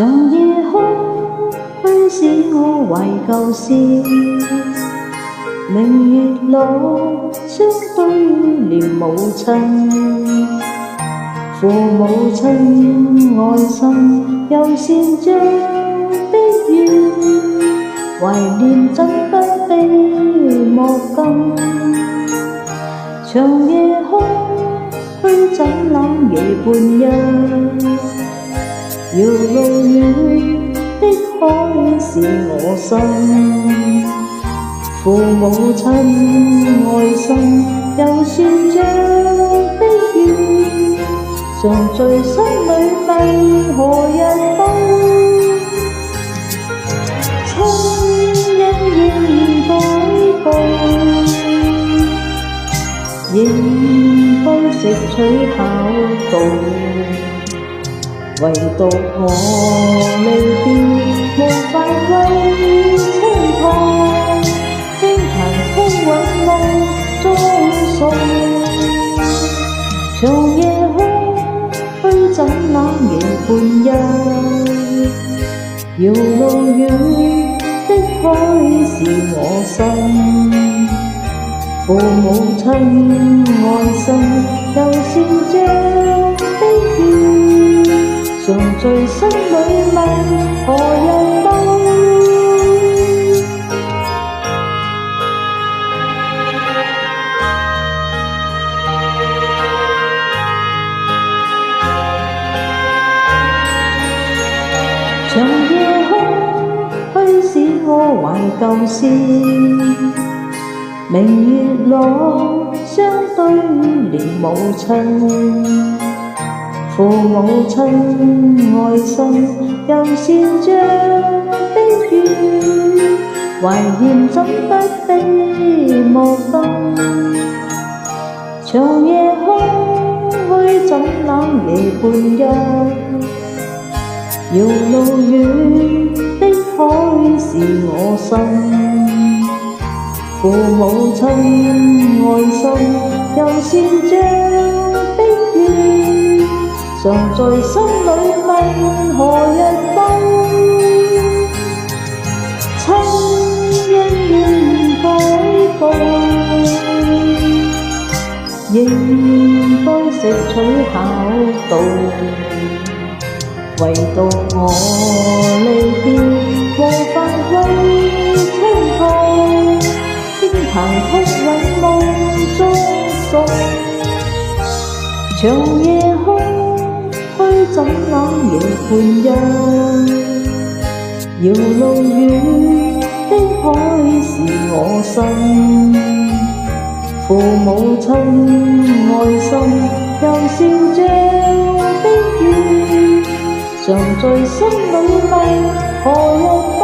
長夜空虛使我懷舊事，明月落相對念母親。父母親愛心又善像碧月，懷念怎不悲莫禁。長夜空虛怎冷夜半日，遙路遠的海是我心。父母親愛心又算像碧月，常在心裏問何日到。親恩應該報，應該食取孝道，唯獨我離別無法為青苔，輕彈風韻夢中訴。長夜空虛怎冷夜半日，遙路遠的海是我心。父母親愛心又善像碧月，常在心裏問何日到。長夜空虛使我懷舊事，明月落相對念母親。父母親愛心又善像碧月，懷念怎不悲莫禁。長夜空虛怎冷夜半日，遙路遠的海是我心。父母親愛心又善像碧月，常在心裏問何日到。親恩應該報，應該食取孝道，唯獨我離別無法為青苔，輕彈曲韻夢中訴。長夜空虛怎冷夜半日，遙路遠的海是我心。父母親愛心又善像碧月，常在心裏問何日到。